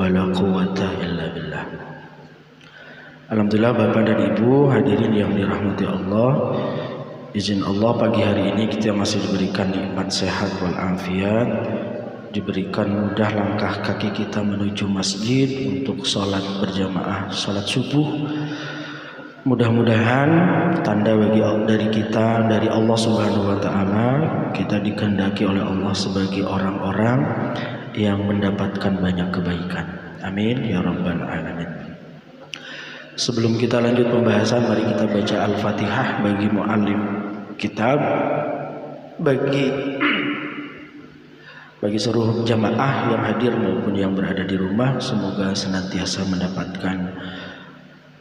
wa la quwwata illa billah. Alhamdulillah Bapak dan Ibu hadirin yang dirahmati Allah. Izin Allah pagi hari ini kita masih diberikan nikmat sehat walafiat, diberikan mudah langkah kaki kita menuju masjid untuk sholat berjamaah, sholat subuh. Mudah-mudahan tanda dari kita, dari Allah Subhanahu wa Ta'ala, kita dikehendaki oleh Allah sebagai orang-orang yang mendapatkan banyak kebaikan. Amin ya rabbal alamin. Sebelum kita lanjut pembahasan, mari kita baca Al-Fatihah bagi muallim kitab, bagi seluruh jamaah yang hadir maupun yang berada di rumah. Semoga senantiasa mendapatkan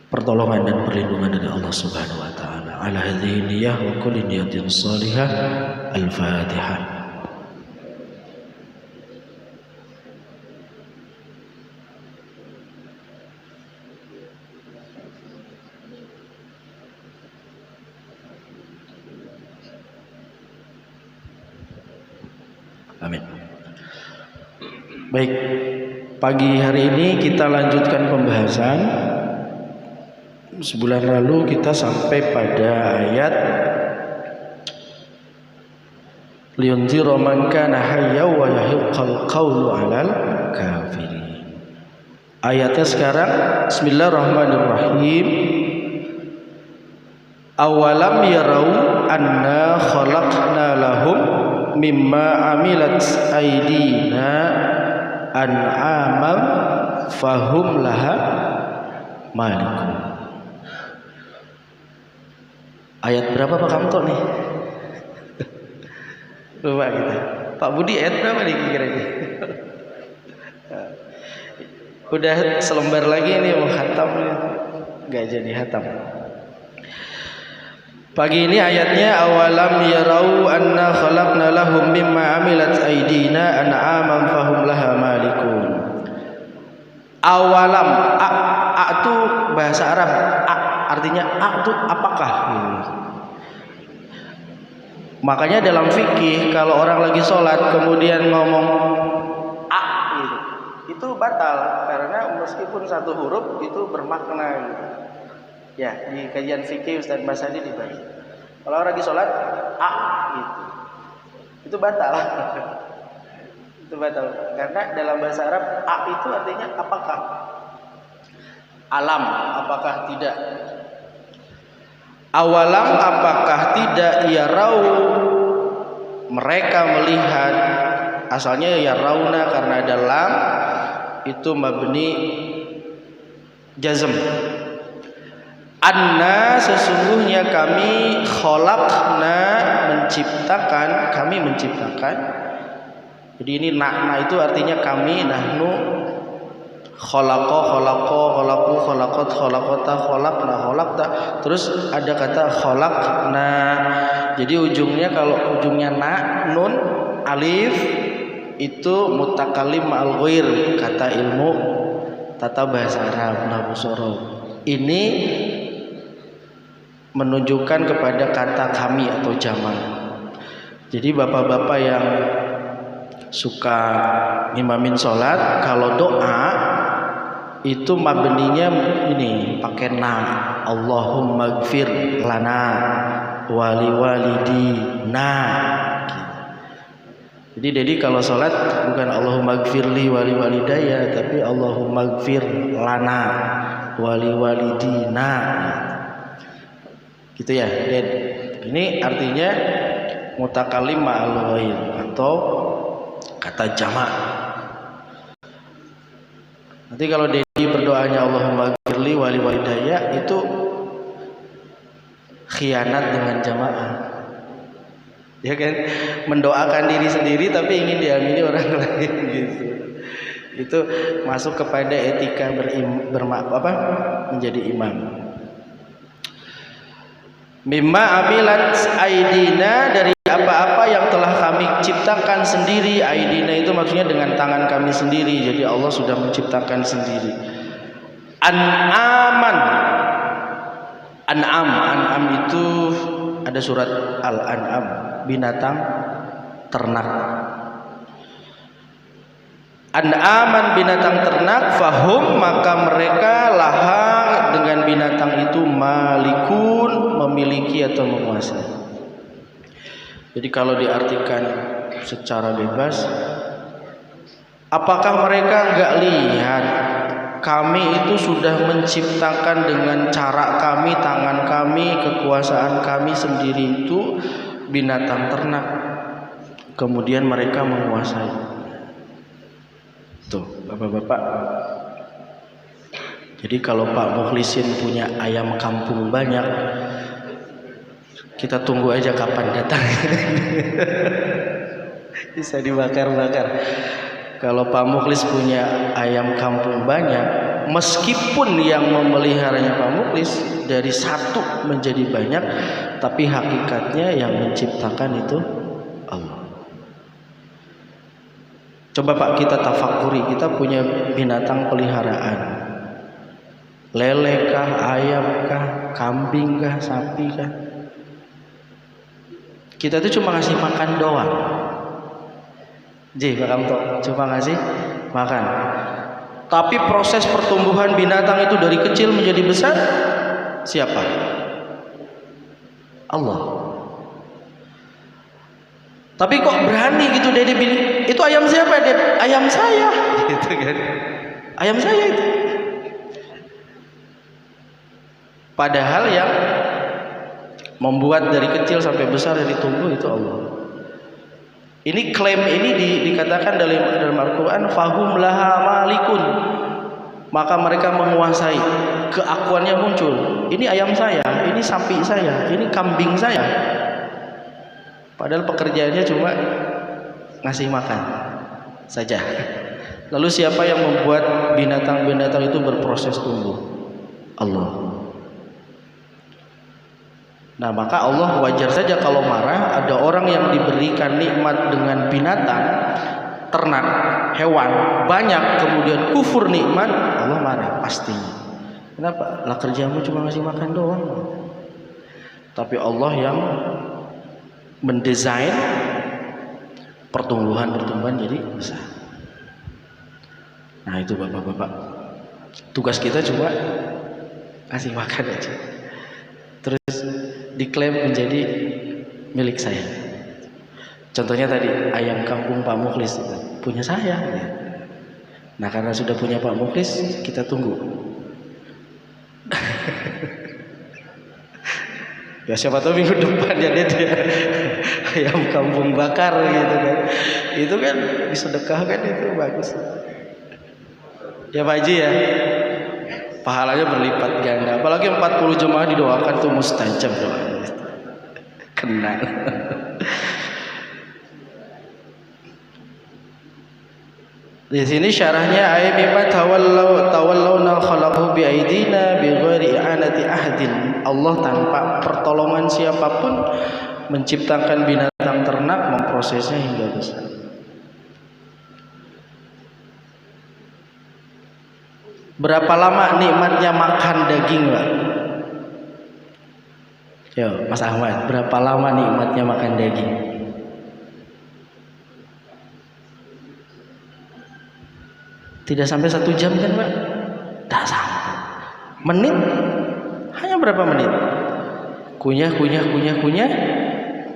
pertolongan dan perlindungan dari Allah Subhanahu wa Ta'ala. Ala hadhihi niyyah wa kulli niyatin shalihah. Al-Fatihah. Amin. Baik, pagi hari ini kita lanjutkan pembahasan. Sebulan lalu kita sampai pada ayat liyunzira man kana hayya wa yahiqqal qawlu 'alal kafirin. Ayatnya sekarang Bismillahirrahmanirrahim. Awalam yarau anna khalaqna lahum mimma amilat aydina an'aman fahum laha malikun. Ayat berapa Pak Kamto nih? Lupa kita. Pak Budi ayat berapa nih kira-kira? Udah selembar lagi nih mau khatam nih. Gak jadi khatam. Pagi ini ayatnya awalam yarau anna khalaqna lahum mimma amilat aydina an'aman fahum laha malikun. Awalam a itu bahasa Arab. Artinya itu apakah? Makanya dalam fikih kalau orang lagi sholat kemudian ngomong itu batal karena meskipun satu huruf itu bermakna gitu. Ya, di kajian fikih Ustaz Basadi dibagi. Kalau orang lagi sholat gitu. Itu batal. Itu batal karena dalam bahasa Arab itu artinya apakah? Alam, apakah tidak? Awalam, apakah tidak? Yarau, mereka melihat. Asalnya yarauna karena ada lam, itu mabni jazm. Anna, sesungguhnya kami khalaqna, menciptakan, kami menciptakan. Jadi ini na itu artinya kami, nahnu khalaqa, khalaqu, khalaqat, khalaqata, khalaqna, khalaqta. Terus ada kata khalaqna. Jadi ujungnya kalau ujungnya na, nun, alif itu mutakallim ma'al ghair, kata ilmu tata bahasa Arab nahwu sorof. Ini menunjukkan kepada kata kami atau jamak. Jadi bapak-bapak yang suka ngimamin sholat, kalau doa itu mabninya ini pakai na. Allahumma gfir lana wali walidina. Jadi kalau sholat bukan Allahumma gfirli wali walidaya, tapi Allahumma gfir lana wali walidina. Gitu ya, Den. Ini artinya mutakallim ma'al ghair atau kata jamak. Nanti kalau Dedi berdoanya Allahumma gfirli wali walidaya itu khianat dengan jamaah. Ya kan? Mendoakan diri sendiri tapi ingin diamini orang lain gitu. Itu masuk kepada etika menjadi imam. Mimma amilat aidina, dari apa-apa yang telah kami ciptakan sendiri. Aidina itu maksudnya dengan tangan kami sendiri. Jadi Allah sudah menciptakan sendiri. An'aman. An'am itu ada surat Al-An'am, binatang ternak. An'aman binatang ternak, fahum maka mereka laha dengan binatang itu malikun memiliki atau menguasai. Jadi kalau diartikan secara bebas, apakah mereka enggak lihat kami itu sudah menciptakan dengan cara kami, tangan kami, kekuasaan kami sendiri itu binatang ternak, kemudian mereka menguasai. Tuh, bapak-bapak. Jadi kalau Pak Mukhlisin punya ayam kampung banyak, kita tunggu aja kapan datang. Bisa dibakar-bakar. Kalau Pak Mukhlis punya ayam kampung banyak, meskipun yang memeliharanya Pak Mukhlis dari satu menjadi banyak, tapi hakikatnya yang menciptakan itu Allah. Coba Pak kita tafakuri, kita punya binatang peliharaan, lele kah, ayam kah, kambing kah, sapi kah. Kita tuh cuma ngasih makan doang. Pak Kamto, cuma ngasih makan. Tapi proses pertumbuhan binatang itu dari kecil menjadi besar, siapa? Allah. Tapi kok berani gitu Dede bilang, itu ayam siapa Dede? Ayam saya. Gitu kan. Ayam saya itu. Padahal yang membuat dari kecil sampai besar dan ditumbuh itu Allah. Ini klaim ini dikatakan dalam Al-Quran, fahum laha malikun, maka mereka menguasai, keakuannya muncul. Ini ayam saya, ini sapi saya, ini kambing saya. Padahal pekerjaannya cuma ngasih makan saja. Lalu siapa yang membuat binatang-binatang itu berproses tumbuh? Allah. Nah maka Allah wajar saja kalau marah. Ada orang yang diberikan nikmat dengan binatang, ternak, hewan banyak, kemudian kufur nikmat, Allah marah pastinya. Kenapa? Lah kerjamu cuma ngasih makan doang. Tapi Allah yang mendesain pertumbuhan jadi besar. Nah itu bapak-bapak, tugas kita cuma ngasih makan aja, terus diklaim menjadi milik saya. Contohnya tadi ayam kampung Pak Mukhlis punya saya. Nah karena sudah punya Pak Mukhlis, kita tunggu. Ya siapa tahu minggu depan ya dia ayam kampung bakar gitu kan. Itu kan disedekahkan, itu bagus. Ya Pak Haji ya. Pahalanya berlipat ganda. Apalagi 40 jemaah didoakan tuh mustajab doanya. Kena. Di sini syarahnya ayat mimma tawallawna khalaqahu bi aidina bi ghairi i'anati ahdin. Allah tanpa pertolongan siapapun menciptakan binatang ternak, memprosesnya hingga besar. Berapa lama nikmatnya makan daging, Pak? Yo, Mas Ahmad, berapa lama nikmatnya makan daging? Tidak sampai 1 jam kan, Pak? Tak sampai. Menit? Hanya berapa menit? Kunyah,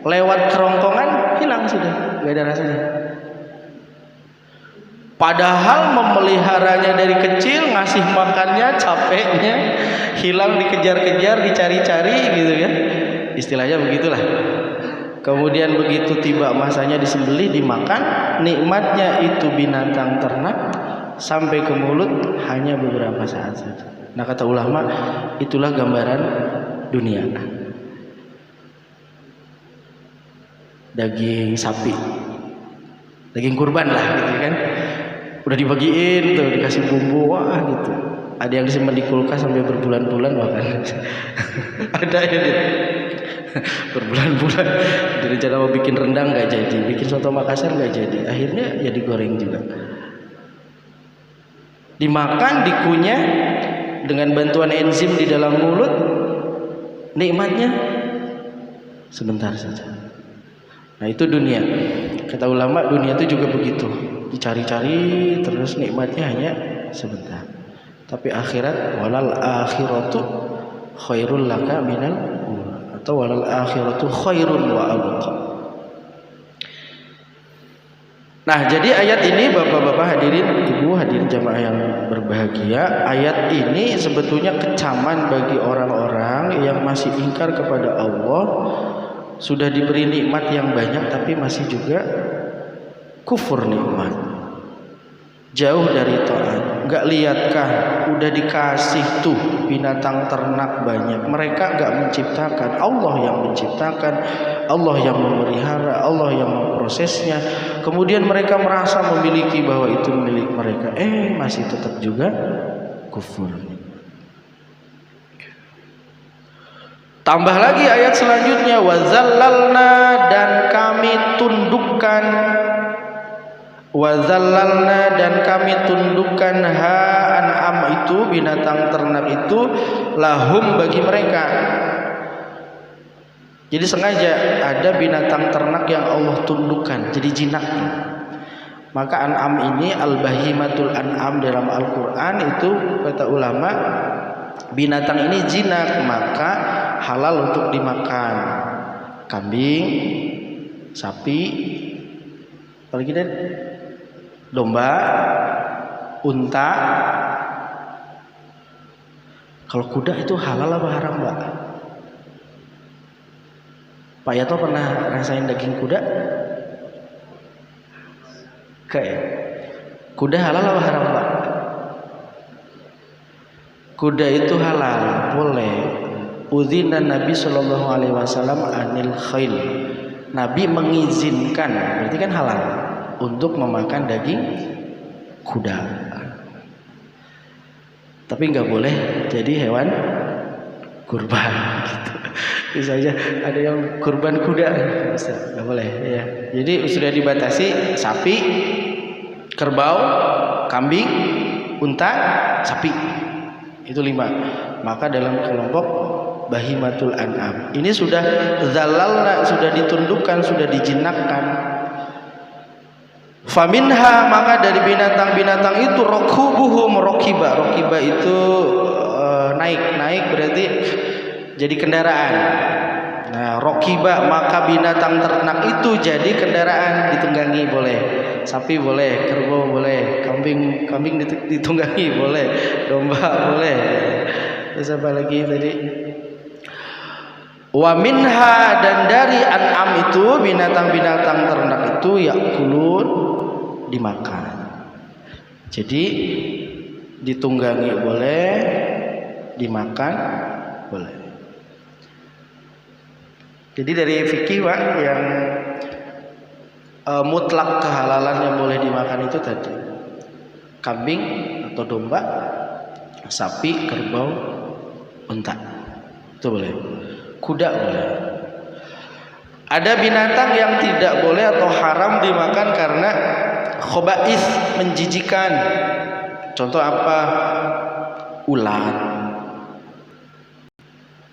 lewat kerongkongan hilang sudah, gak ada rasanya. Padahal memeliharanya dari kecil, ngasih makannya, capeknya, hilang dikejar-kejar, dicari-cari gitu ya. Istilahnya begitulah. Kemudian begitu tiba masanya disembelih, dimakan, nikmatnya itu binatang ternak sampai ke mulut hanya beberapa saat saja. Nah kata ulama, itulah gambaran dunia. Daging sapi, daging kurban lah gitu kan. Udah dibagiin tuh, dikasih bumbu, wah gitu. Ada yang disimpan di kulkas sampai berbulan-bulan bahkan. Ada ya berbulan-bulan. Dari cara mau bikin rendang nggak jadi, bikin soto Makassar nggak jadi, akhirnya ya digoreng juga. Dimakan, dikunyah dengan bantuan enzim di dalam mulut, nikmatnya sebentar saja. Nah itu dunia. Kata ulama dunia itu juga begitu, dicari-cari terus nikmatnya hanya sebentar. Tapi akhirat, walal akhiratu khairul laka minal ula, atau walal akhiratu khairun wa abqa. Nah, jadi ayat ini Bapak-bapak hadirin, Ibu hadirin jamaah yang berbahagia, ayat ini sebetulnya kecaman bagi orang-orang yang masih ingkar kepada Allah, sudah diberi nikmat yang banyak tapi masih juga kufur nikmat, jauh dari taat. Enggak lihatkah udah dikasih tuh binatang ternak banyak, mereka enggak menciptakan, Allah yang menciptakan, Allah yang memelihara, Allah yang memprosesnya. Kemudian mereka merasa memiliki bahwa itu milik mereka, masih tetap juga kufur. Tambah lagi ayat selanjutnya, wazallalna, dan kami tundukkan, wazallalna, dan kami tundukkan ha an'am itu, binatang ternak itu, lahum, bagi mereka. Jadi sengaja ada binatang ternak yang Allah tundukkan jadi jinak. Maka an'am ini al-bahimatul an'am dalam Al-Quran itu kata ulama binatang ini jinak, maka halal untuk dimakan. Kambing, sapi, apalagi dan domba, unta. Kalau kuda itu halal apa haram, Mbak? Pak Yato pernah rasain daging kuda? Kayak kuda halal apa haram, Pak? Kuda itu halal, boleh. Udzina Nabi Shallallahu Alaihi Wasallam anil khail. Nabi mengizinkan, berarti kan halal untuk memakan daging kuda. Tapi nggak boleh jadi hewan kurban. Gitu. Misalnya ada yang kurban kuda, nggak boleh. Ya. Jadi sudah dibatasi sapi, kerbau, kambing, unta, sapi. Itu 5. Maka dalam kelompok bahimatul an'am. Ini sudah zalalna, sudah ditundukkan, sudah dijinakkan. Faminha, maka dari binatang-binatang itu rokubuhum, rokiba. Rokiba itu naik berarti jadi kendaraan. Nah, rokiba, maka binatang ternak itu jadi kendaraan, ditunggangi boleh. Sapi boleh, kerbau boleh, kambing ditunggangi boleh, domba boleh. Terus apa lagi tadi? Wa minha, dan dari an'am itu binatang-binatang ternak itu yakulun, dimakan. Jadi ditunggangi boleh, dimakan boleh. Jadi dari fikih Pak yang mutlak kehalalan yang boleh dimakan itu tadi kambing atau domba, sapi, kerbau, unta, itu boleh. Kuda boleh. Ada binatang yang tidak boleh atau haram dimakan karena khobais, menjijikan. Contoh apa? Ular,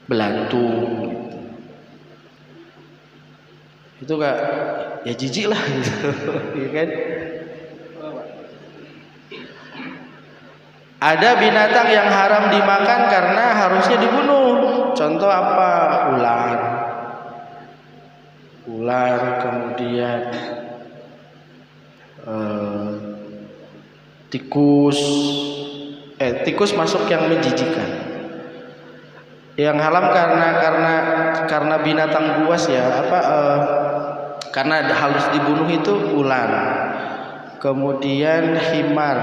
belatung. Itu gak, ya jijik lah gitu. Ya kan? Ada binatang yang haram dimakan karena harusnya dibunuh. Contoh apa? Ular, kemudian tikus. Tikus masuk yang menjijikan. Yang haram karena binatang buas ya, karena harus dibunuh itu ular. Kemudian himar.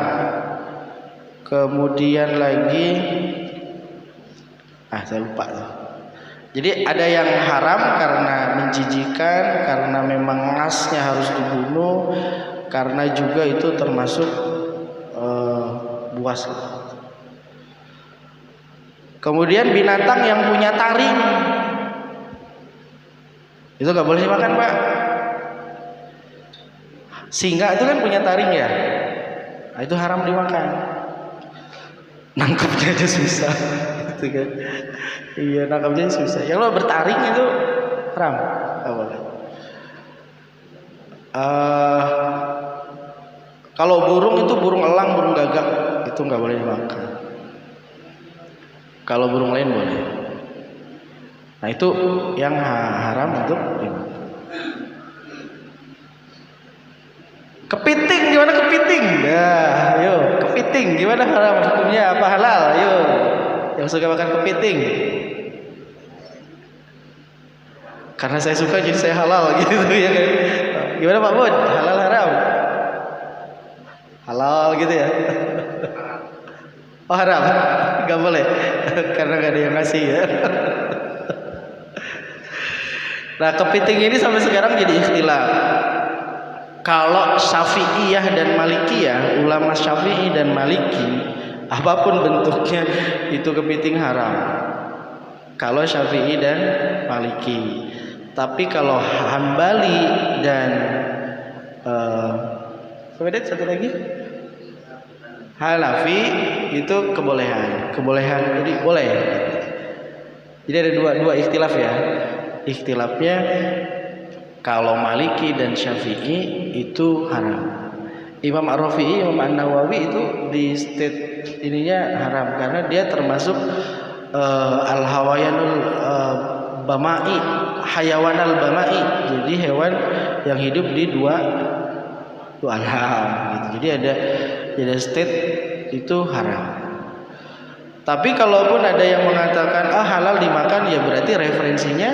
Kemudian lagi saya lupa. Jadi ada yang haram karena menjijikan, karena memang ngasnya harus dibunuh, karena juga itu termasuk buas. Kemudian binatang yang punya taring, itu nggak boleh dimakan, Pak. Singa itu kan punya taring ya, nah, itu haram dimakan. Nangkepnya aja susah, gitu kan? Iya, nangkepnya susah. Yang lo bertaring itu haram, nggak boleh. Uh, Kalau burung itu burung elang, burung gagak itu nggak boleh dimakan. Kalau burung lain boleh. Nah itu yang haram untuk dimakan. Kepiting gimana kepiting? Nah, yuk kepiting gimana haram hukumnya apa halal? Yuk yang suka makan kepiting. Karena saya suka jadi saya halal gitu ya kan. Gimana Pak Bud? Halal haram? Halal gitu ya. Oh haram, nggak boleh karena nggak ada yang ngasih ya. Nah kepiting ini sampai sekarang jadi ikhtilaf. Kalau Syafi'iyah dan Malikiyah, ulama Syafi'i dan Maliki, apapun bentuknya itu kepiting haram. Kalau Syafi'i dan Maliki. Tapi kalau Hambali dan satu lagi Hanafi itu kebolehan, jadi boleh. Jadi ada dua ikhtilaf ya. Ikhtilafnya kalau Maliki dan Syafi'i itu haram. Imam Ar-Rafi'i, Imam An-Nawawi itu di state ininya haram karena dia termasuk al-hawayanul bamai, hayawanal bamai. Jadi hewan yang hidup di dua alam gitu. Jadi ada state itu haram. Tapi kalaupun ada yang mengatakan halal dimakan, ya berarti referensinya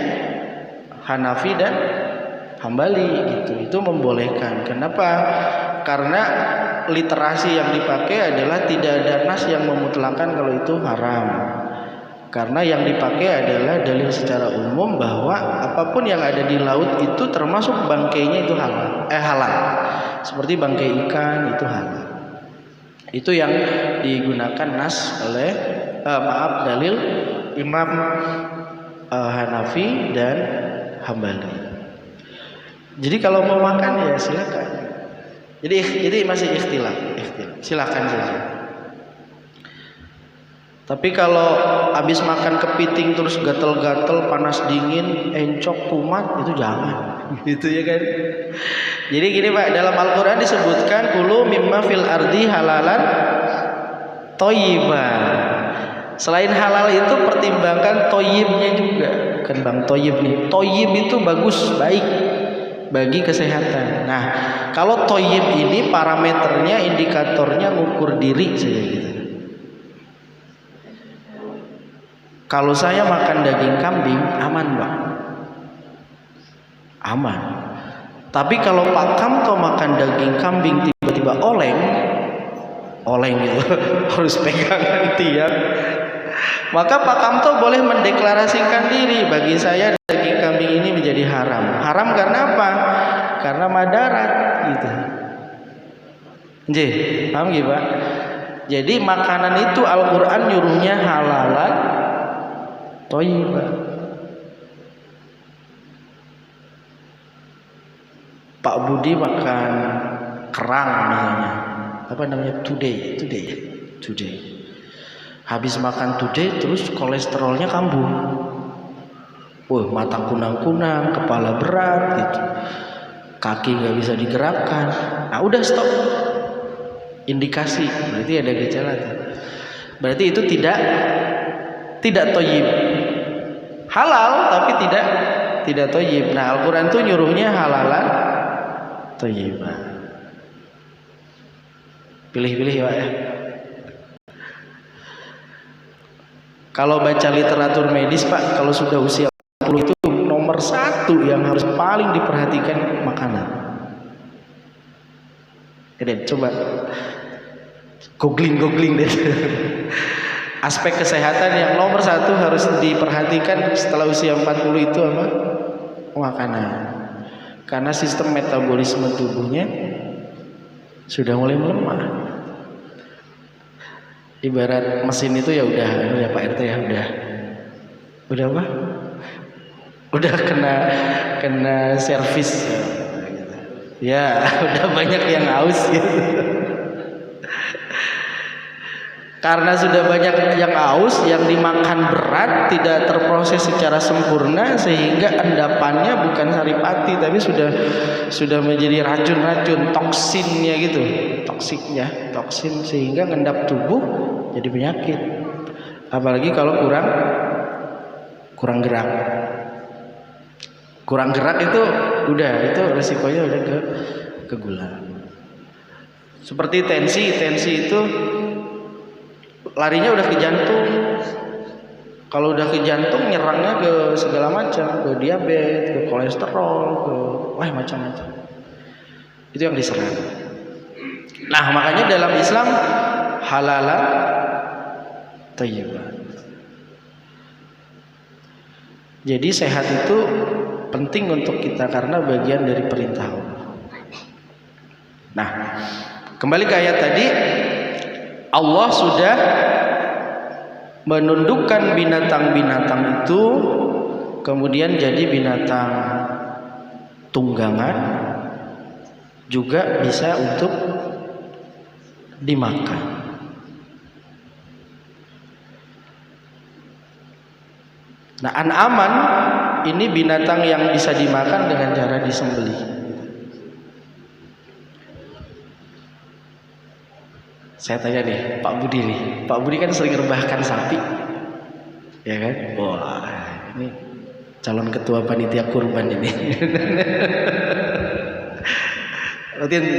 Hanafi dan Hambali gitu. Itu membolehkan. Kenapa? Karena literasi yang dipakai adalah tidak ada nas yang memutlakan kalau itu haram. Karena yang dipakai adalah dalil secara umum bahwa apapun yang ada di laut itu termasuk bangkainya itu halal. Seperti bangkai ikan itu halal. Itu yang digunakan nas oleh dalil Imam Hanafi dan Hambali. Jadi kalau mau makan ya silakan. Jadi masih ikhtilaf. Silakan saja. Tapi kalau habis makan kepiting terus gatel-gatel, panas dingin, encok, kumat, itu jangan. Gitu ya kan. Jadi gini Pak, dalam Al-Qur'an disebutkan kulu mimma fil ardi halalan thayyiban. Selain halal itu pertimbangkan thayyibnya juga. Kan Bang thayyib nih. Thayyib itu bagus, baik bagi kesehatan. Nah, kalau thayyib ini parameternya, indikatornya ngukur diri saja gitu. Kalau saya makan daging kambing aman Pak, aman. Tapi kalau Pak Kamto makan daging kambing tiba-tiba oleng gitu harus pegangan tiang, maka Pak Kamto boleh mendeklarasikan diri, bagi saya daging kambing ini menjadi haram. Haram karena apa? Karena madarat gitu. Nggih, paham nggih Pak? Jadi makanan itu Al-Qur'an nyuruhnya halalan thayyiban. Pak Budi makan kerang misalnya, apa namanya, today. Habis makan today terus kolesterolnya kambuh. Mata kunang-kunang, kepala berat gitu. Kaki nggak bisa digerakkan. Nah, udah stop. Indikasi, berarti ada gejala tuh. Berarti itu tidak thayyib. Halal tapi tidak thayyib. Nah, Al-Qur'an tuh nyuruhnya halalan thayyiban. Pilih-pilih ya Pak ya. Kalau baca literatur medis Pak, kalau sudah usia 40 itu nomor 1 yang harus paling diperhatikan makanan. Coba googling deh. Aspek kesehatan yang nomor 1 harus diperhatikan setelah usia 40 itu apa? Makanan. Karena sistem metabolisme tubuhnya sudah mulai melemah. Ibarat mesin itu ya udah Pak RT ya udah apa? Udah kena servis ya, udah banyak yang haus gitu. Karena sudah banyak yang aus, yang dimakan berat, tidak terproses secara sempurna, sehingga endapannya bukan saripati tapi sudah menjadi racun-racun, toksinnya gitu, toksin, sehingga ngendap tubuh jadi penyakit. Apalagi kalau kurang gerak. Kurang gerak itu resikonya udah ke gula. Seperti tensi itu larinya udah ke jantung. Kalau udah ke jantung nyerangnya ke segala macam, ke diabetes, ke kolesterol, ke macam-macam. Itu yang diserang. Nah, makanya dalam Islam halalan thayyiban. Jadi sehat itu penting untuk kita karena bagian dari perintah Allah. Nah, kembali ke ayat tadi, Allah sudah menundukkan binatang-binatang itu kemudian jadi binatang tunggangan, juga bisa untuk dimakan. Nah, an'aman ini binatang yang bisa dimakan dengan cara disembelih. Saya tanya nih, Pak Budi nih. Pak Budi kan sering rebahkan sapi. Ya kan? Wah, ini calon ketua panitia kurban ini.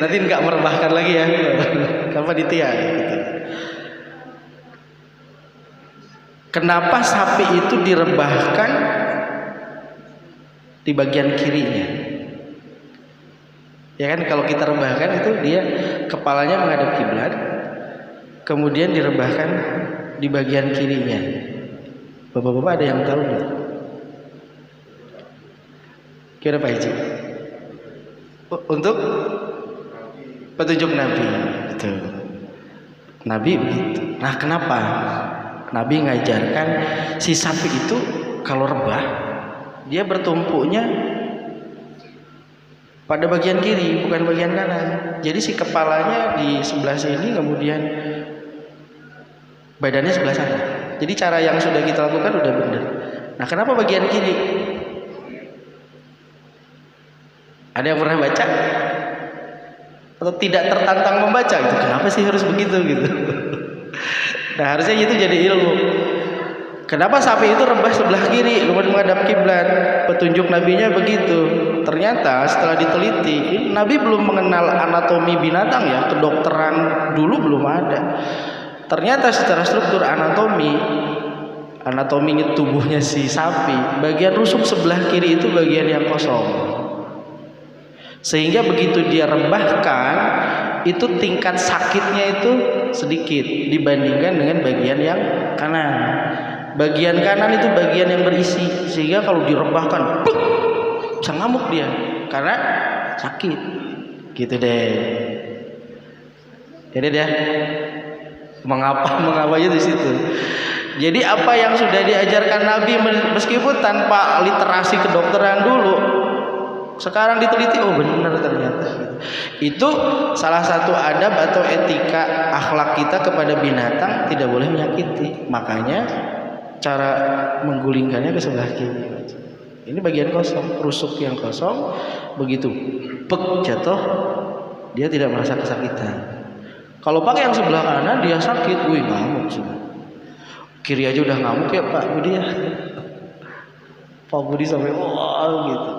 Nanti enggak merebahkan lagi ya. Kalau panitia gitu. Kenapa sapi itu direbahkan di bagian kirinya? Ya kan, kalau kita rebahkan itu dia kepalanya menghadap kiblat, kemudian direbahkan di bagian kirinya. Bapak-bapak ada yang tahu nggak? Kira Pak Haji? Untuk petunjuk Nabi, betul. Nabi begitu. Nah, kenapa? Nabi ngajarkan si sapi itu kalau rebah dia bertumpuknya pada bagian kiri, bukan bagian kanan. Jadi si kepalanya di sebelah sini, kemudian badannya sebelah sana. Jadi cara yang sudah kita lakukan udah benar. Nah, kenapa bagian kiri? Ada yang pernah baca? Atau tidak tertantang membaca gitu? Kenapa sih harus begitu gitu? Nah, harusnya itu jadi ilmu. Kenapa sapi itu rebah sebelah kiri kemudian menghadap kiblat? Petunjuk nabinya begitu. Ternyata setelah diteliti, Nabi belum mengenal anatomi binatang ya, kedokteran dulu belum ada. Ternyata secara struktur anatominya tubuhnya si sapi, bagian rusuk sebelah kiri itu bagian yang kosong. Sehingga begitu dia rebahkan, itu tingkat sakitnya itu sedikit dibandingkan dengan bagian yang kanan. Bagian kanan itu bagian yang berisi, sehingga kalau direbahkan bisa ngamuk dia karena sakit. Gitu deh. Jadi dia mengapa di situ. Jadi apa yang sudah diajarkan Nabi meskipun tanpa literasi kedokteran dulu, sekarang diteliti, oh benar ternyata. Itu salah satu adab atau etika akhlak kita kepada binatang, tidak boleh menyakiti. Makanya cara menggulingkannya ke sebelah kiri. Ini bagian kosong, rusuk yang kosong, begitu pek jatuh dia tidak merasa kesakitan. Kalau pakai yang sebelah kanan dia sakit, wih ngamuk sudah. Kiri aja udah ngamuk ya Pak Budi ya. Pak Budi sampai wow gitu.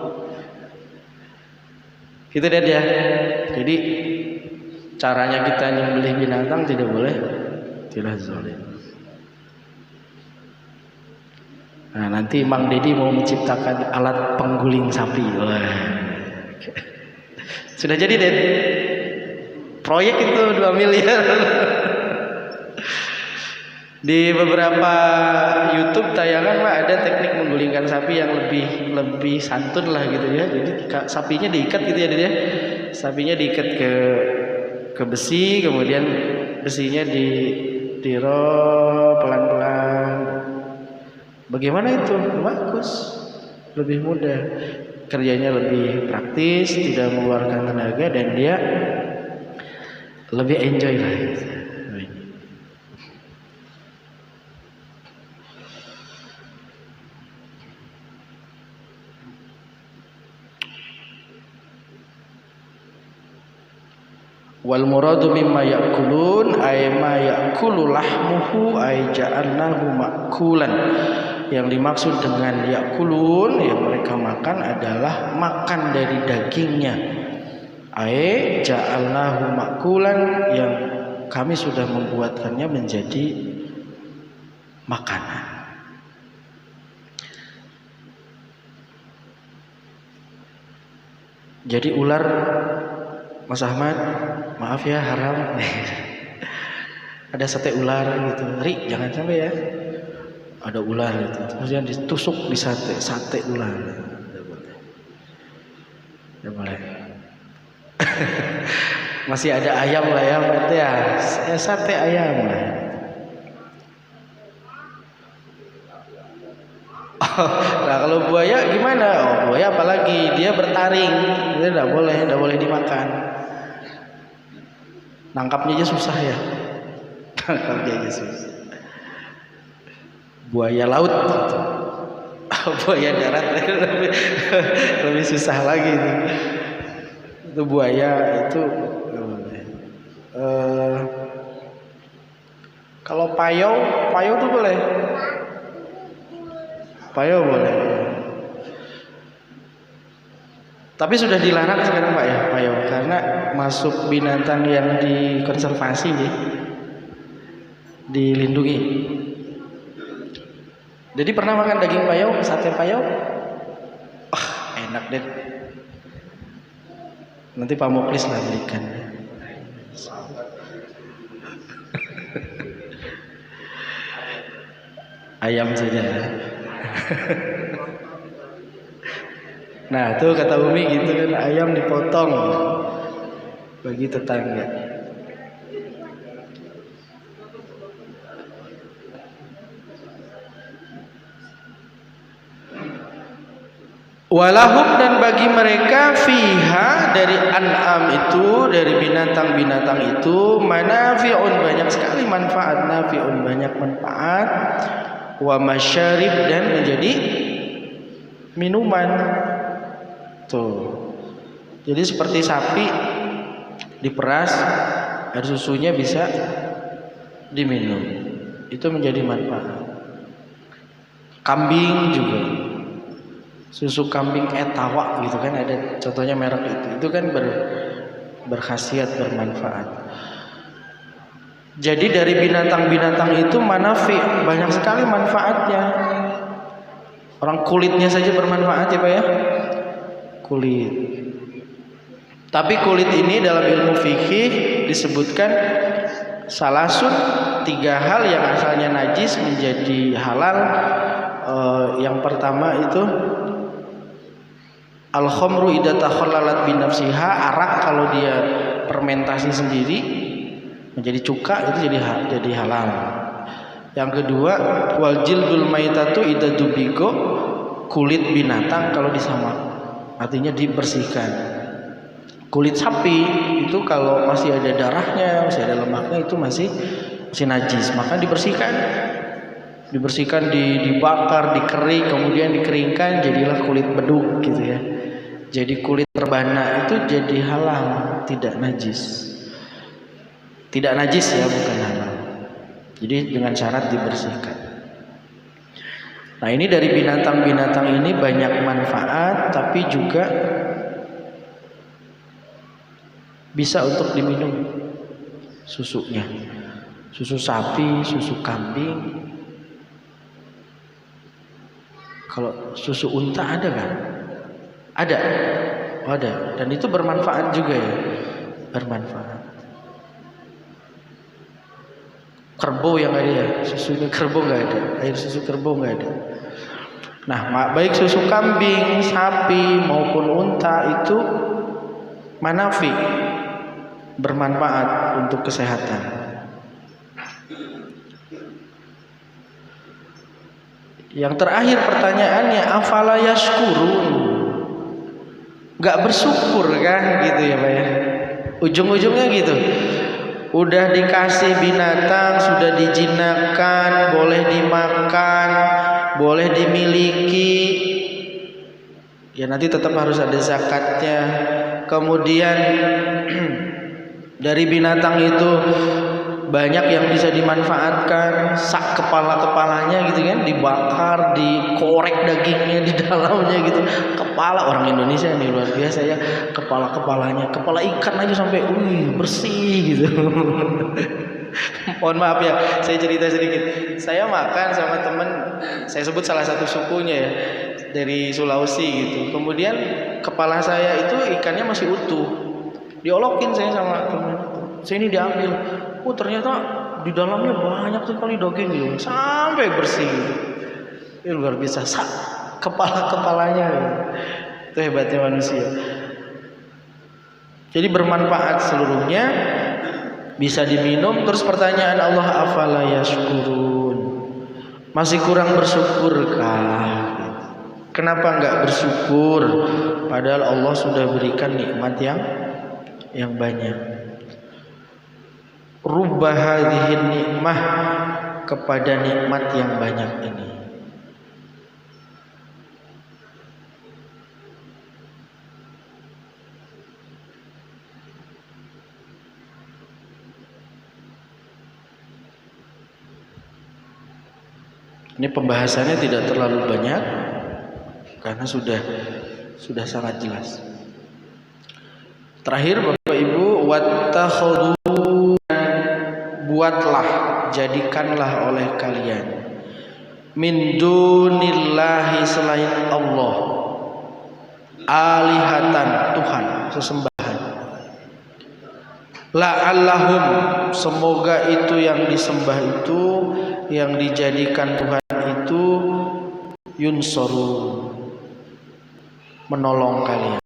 Gitu deh ya. Jadi caranya kita nyembelih binatang tidak boleh tidak zalim. Nah, nanti Mang Dedi mau menciptakan alat pengguling sapi. Wah. Sudah jadi deh. Proyek itu 2 miliar. Di beberapa YouTube tayangan Pak ada teknik menggulingkan sapi yang lebih santun lah gitu ya. Jadi sapinya diikat gitu ya dia. Sapinya diikat ke besi, kemudian besinya dirol pelan-pelan. Bagaimana itu? Bagus. Lebih mudah. Kerjanya lebih praktis, tidak mengeluarkan tenaga dan dia lebih enjoy lah. Wal muradu mimma ya'kulun ay ma ya'kulu lahmuhu ay ja'alnahu ma'kulan. Yang dimaksud dengan ya'kulun yang mereka makan adalah makan dari dagingnya. Ay ja'alnahu ma'kulan, yang kami sudah membuatkannya menjadi makanan. Jadi ular, Mas Ahmad, maaf ya haram. Ada sate ular gitu, Ri jangan sampai ya. Ada ular gitu, kemudian ditusuk di sate ular. Tidak boleh. Masih ada ayam lah ya, berarti ya sate ayam lah. Nah kalau buaya gimana? Oh, buaya apalagi dia bertaring, dia tidak boleh dimakan. Nangkapnya aja susah ya. Nangkapnya aja susah. Buaya laut, gitu. Buaya darat lebih susah lagi itu. Itu buaya itu. Kalau payau tuh boleh. Payau boleh. Tapi sudah dilarang sekarang Pak ya, payau, karena masuk binatang yang dikonservasi nih, dilindungi. Jadi pernah makan daging payau, sate payau? Enak deh. Nanti Pak Muklis lah belikan. Ayam saja ya. Nah tuh kata Umi gitu kan, ayam dipotong bagi tetangga. Walahum, dan bagi mereka fiha dari an'am itu, dari binatang-binatang itu, manafi'un, banyak sekali manfaat, nafi'un, banyak manfaat, wa masyarib, dan menjadi minuman. Tuh. Jadi seperti sapi diperas, air susunya bisa diminum. Itu menjadi manfaat. Kambing juga. Susu kambing etawa gitu kan, ada contohnya merek itu kan berkhasiat, bermanfaat. Jadi dari binatang-binatang itu manafi, banyak sekali manfaatnya. Orang kulitnya saja bermanfaat ya Pak ya, kulit. Tapi kulit ini dalam ilmu fikih disebutkan salasun, 3 hal yang asalnya najis menjadi halal. Yang pertama itu al-khamru idza takhallalat bi nafsiha, arak kalau dia fermentasi sendiri menjadi cuka itu jadi halal. Yang kedua, wal jildul maitatu idza dubigo, kulit binatang kalau disamak, artinya dibersihkan. Kulit sapi itu kalau masih ada darahnya, masih ada lemaknya, itu masih najis, maka dibersihkan. Dibakar, dikerik, kemudian dikeringkan, jadilah kulit beduk gitu ya. Jadi kulit rebana itu jadi halal, tidak najis. Tidak najis ya, bukan halal. Jadi dengan syarat dibersihkan. Nah ini dari binatang-binatang ini banyak manfaat, tapi juga bisa untuk diminum susunya. Susu sapi, susu kambing. Kalau susu unta ada kan? Ada. Oh, ada. Dan itu bermanfaat juga ya. Bermanfaat. Kerbau yang ada ya, susunya kerbau nggak ada, air susu kerbau nggak ada. Nah, baik susu kambing, sapi maupun unta itu manafi, bermanfaat untuk kesehatan. Yang terakhir pertanyaannya, afala yashkurun, nggak bersyukur kan gitu ya Pak ya. Ujung-ujungnya gitu. Udah dikasih binatang, sudah dijinakkan, boleh dimakan, boleh dimiliki, ya nanti tetap harus ada zakatnya. Kemudian Dari binatang itu banyak yang bisa dimanfaatkan, sak kepala-kepalanya gitu kan, dibakar, dikorek dagingnya di dalamnya gitu. Kepala orang Indonesia ini luar biasa ya, kepala-kepalanya, kepala ikan aja sampai bersih gitu. Mohon maaf ya, saya cerita sedikit. Saya makan sama temen, saya sebut salah satu sukunya ya, dari Sulawesi gitu. Kemudian kepala saya itu ikannya masih utuh, diolokin saya sama temen. Saya ini diambil, ternyata di dalamnya banyak sekali daging gitu, sampai bersih gitu. Ini luar biasa, kepala-kepalanya gitu. Itu hebatnya manusia. Jadi bermanfaat seluruhnya, bisa diminum. Terus pertanyaan Allah, afala yashkurun, masih kurang bersyukurkah? Kenapa enggak bersyukur padahal Allah sudah berikan nikmat yang banyak. Rubba hadhihi nikmah, kepada nikmat yang banyak ini. Ini pembahasannya tidak terlalu banyak karena sudah sangat jelas. Terakhir Bapak Ibu, wattakhadhu, buatlah, jadikanlah oleh kalian, min dunillahi, selain Allah, alihatan, Tuhan, sesembahan. La'allahum, semoga itu yang disembah itu, yang dijadikan Tuhan itu, yunsorun, menolong kalian.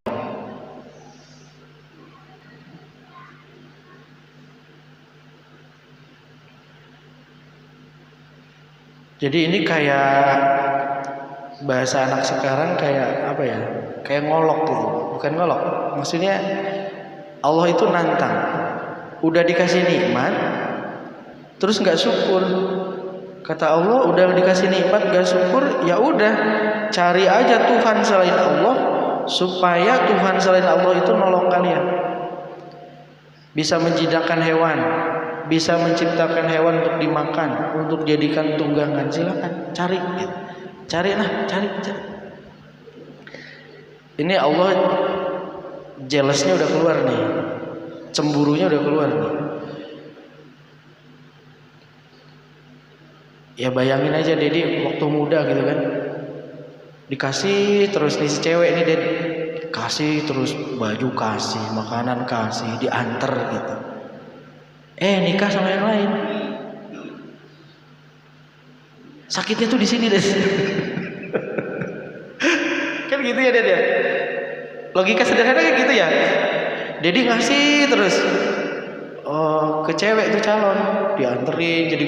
Jadi ini kayak bahasa anak sekarang, kayak apa ya? Kayak ngolok gitu. Bukan ngolok. Maksudnya Allah itu nantang. Udah dikasih nikmat, terus nggak syukur. Kata Allah, udah dikasih nikmat nggak syukur, ya udah cari aja Tuhan selain Allah, supaya Tuhan selain Allah itu nolong kalian. Bisa menjinakkan hewan, bisa menciptakan hewan untuk dimakan, untuk jadikan tunggangan, silakan cari, cari. Ini Allah jealousnya udah keluar nih, cemburunya udah keluar nih. Ya bayangin aja Dedi waktu muda gitu kan, dikasih terus nih si cewek nih Dedi, kasih terus baju, kasih makanan, kasih diantar gitu. Nikah sama yang lain. Sakitnya tuh di sini deh. Kan gitu ya Dede. Logika sederhana kayak gitu ya. Dedi ngasih terus ke cewek tuh calon, dianterin jadi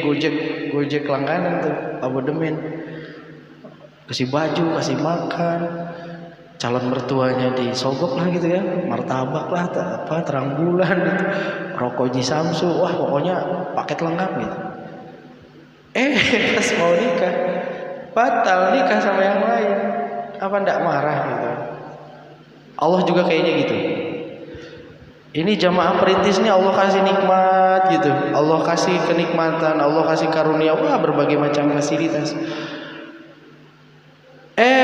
gojek langganan tuh, abodemen. Kasih baju, kasih makan. Calon mertuanya disogok lah gitu ya, martabak lah, terang bulan gitu, rokok Ji Samsu, wah pokoknya paket lengkap gitu. Pas mau nikah, batal nikah sama yang lain, apa ndak marah gitu? Allah juga kayaknya gitu. Ini jamaah perintis nih Allah kasih nikmat gitu, Allah kasih kenikmatan, Allah kasih karunia, wah berbagai macam fasilitas.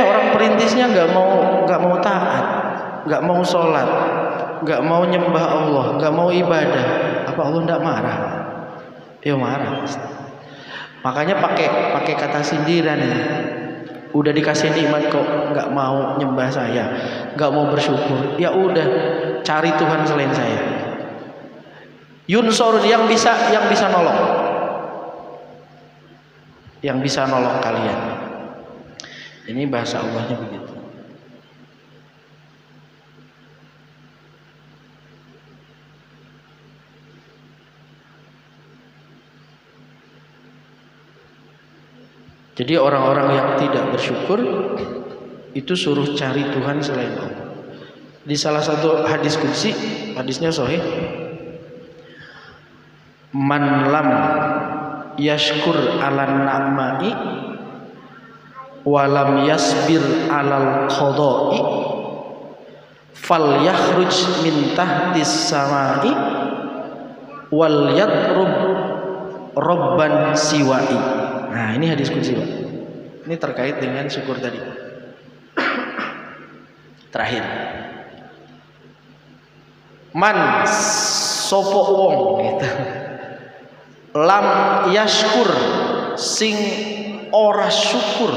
Orang perintisnya nggak mau taat, nggak mau sholat, nggak mau nyembah Allah, nggak mau ibadah. Apa Allah nggak marah? Ya marah. Makanya pakai kata sindiran ini. Udah dikasih nikmat kok nggak mau nyembah saya, nggak mau bersyukur. Ya udah cari Tuhan selain saya. Yunsorun, yang bisa nolong, yang bisa nolong kalian. Ini bahasa Allahnya begitu. Jadi orang-orang yang tidak bersyukur itu suruh cari Tuhan selain Allah. Di salah satu hadis qudsi, hadisnya sahih, man lam yashkur 'alan na'ma'i walam yasbir 'alal qada'i fal yakhruj min tahtis sama'i wal yatrub robban siwai. Nah, ini hadis qudsi, Pak. Ini terkait dengan syukur tadi. Terakhir. Man sopo wong gitu. Lam yashkur sing ora syukur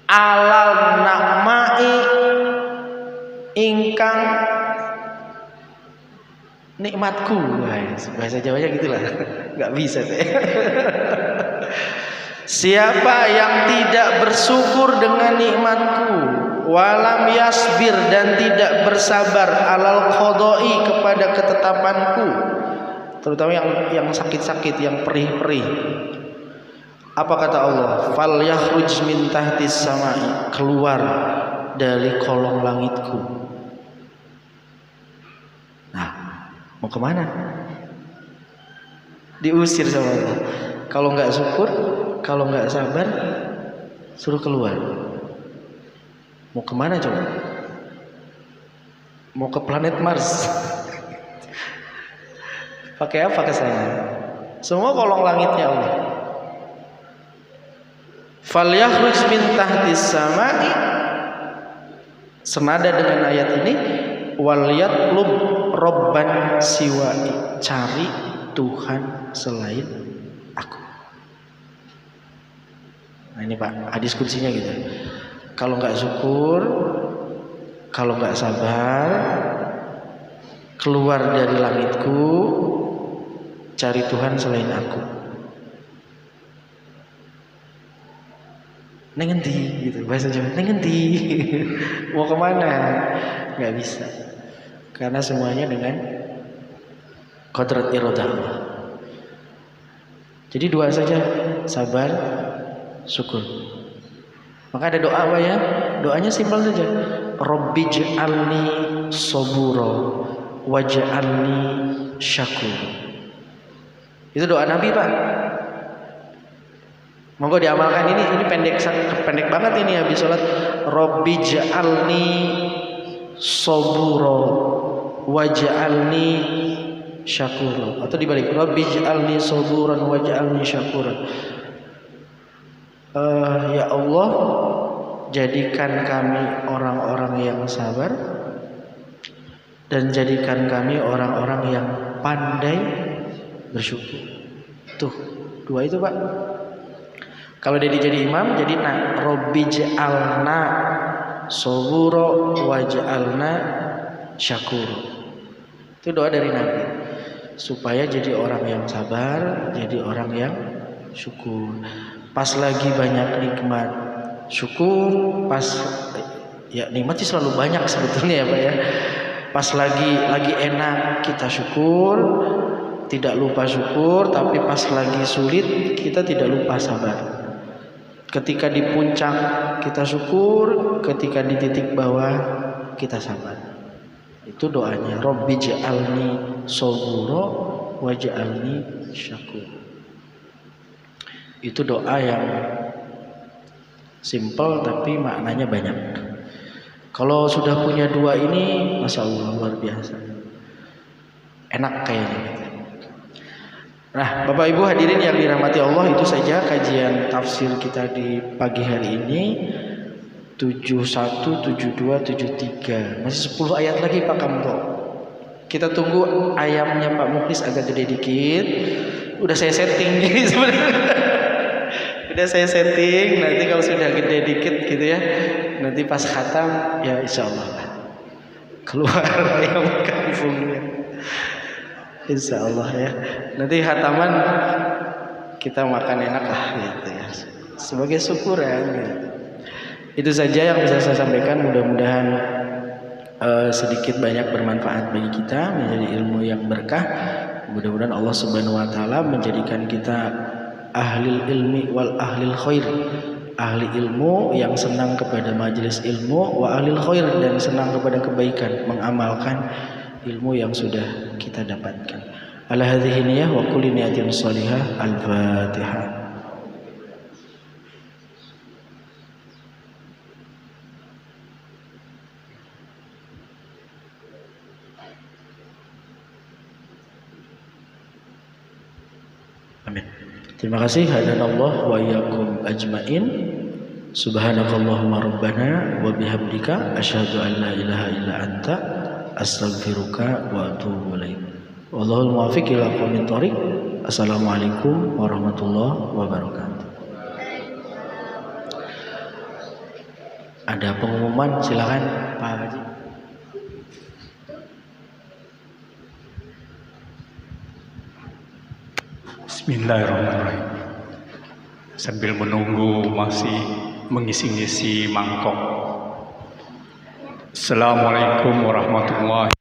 alal nakmai ingkang nikmatku. Bahasa Jawanya gitulah. Nggak bisa saya. Siapa yang tidak bersyukur dengan nikmatku, walam yasbir dan tidak bersabar alal qodoi kepada ketetapanku, terutama yang sakit-sakit, yang perih-perih. Apa kata Allah? Fal yakhruj min tahtis samai, keluar dari kolong langitku. Nah, mau kemana? Diusir sama Allah. Kalau nggak syukur, kalau nggak sabar, suruh keluar. Mau kemana coba? Mau ke planet Mars? Pakai apa ke sana? Semua kolong langitnya Allah. Falyakhruj min tahtis samai, senada dengan ayat ini, wal yatlub robban siwai, cari Tuhan selain aku. Nah ini Pak, hadis qudsinya gitu. Kalau nggak syukur, kalau nggak sabar, keluar dari langitku, cari Tuhan selain aku. Neng endi gitu, bahasa Jawa. Neng endi? Mau kemana? Nggak bisa, karena semuanya dengan qadrat iradah Allah. Jadi dua saja, sabar, syukur. Maka ada doa apa ya? Doanya simpel saja. Rabbij'alni sabura waj'alni syakur. Itu doa Nabi, Pak. Monggo diamalkan. Ini pendek banget ini habis sholat. Rabbij'alni sabura waj'alni syakur. Atau dibalik, Rabbij'alni saburan waj'alni syakuran. Ya Allah, jadikan kami orang-orang yang sabar dan jadikan kami orang-orang yang pandai bersyukur. Tuh, dua itu Pak. Kalau dia jadi imam, jadi Rabbij'alna sabura waj'alna syakur. Itu doa dari Nabi, supaya jadi orang yang sabar, jadi orang yang syukur. Pas lagi banyak nikmat, syukur. Pas ya nikmat sih selalu banyak sebetulnya ya Pak ya. Pas lagi enak kita syukur, tidak lupa syukur. Tapi pas lagi sulit kita tidak lupa sabar. Ketika di puncak kita syukur, ketika di titik bawah kita sabar. Itu doanya, Rabbij'alni sabura waj'alni syakur. Itu doa yang simple tapi maknanya banyak. Kalau sudah punya dua ini, Masya Allah, luar biasa. Enak kayaknya. Nah, Bapak Ibu hadirin yang dirahmati Allah, itu saja kajian tafsir kita di pagi hari ini. 71, 72, 73. Masih 10 ayat lagi Pak Kamto. Kita tunggu ayamnya Pak Mukhlis agak gede dikit. Udah saya setting nih sebenarnya. Udah saya setting, nanti kalau sudah gede dikit gitu ya, nanti pas khatam ya insya Allah keluar ayam kampungnya, insya Allah ya. Nanti khataman kita makan enak lah gitu ya, sebagai syukuran gitu. Itu saja yang bisa saya sampaikan. Mudah-mudahan sedikit banyak bermanfaat bagi kita, menjadi ilmu yang berkah. Mudah-mudahan Allah Subhanahu wa taala menjadikan kita ahlil ilmi wal ahlil khair, ahli ilmu yang senang kepada majelis ilmu, wa ahlil khair, dan senang kepada kebaikan, mengamalkan ilmu yang sudah kita dapatkan. Ala hadhihi niyah wa kulli niyatin shalihah. Al-Fatihah. Amin. Terima kasih. Hadanallah wa iyyakum ajmain. Subhanakallahumma rabbana wa bihamdika asyhadu an la ilaha illa anta astaghfiruka wa atubu ilaik. Wallahul muwaffiq ila aqwamit thoriq. Assalamualaikum warahmatullahi wabarakatuh. Ada pengumuman, silakan Pak Haji. Bismillahirrahmanirrahim. Sambil menunggu masih mengisi-ngisi mangkok. Assalamualaikum warahmatullahi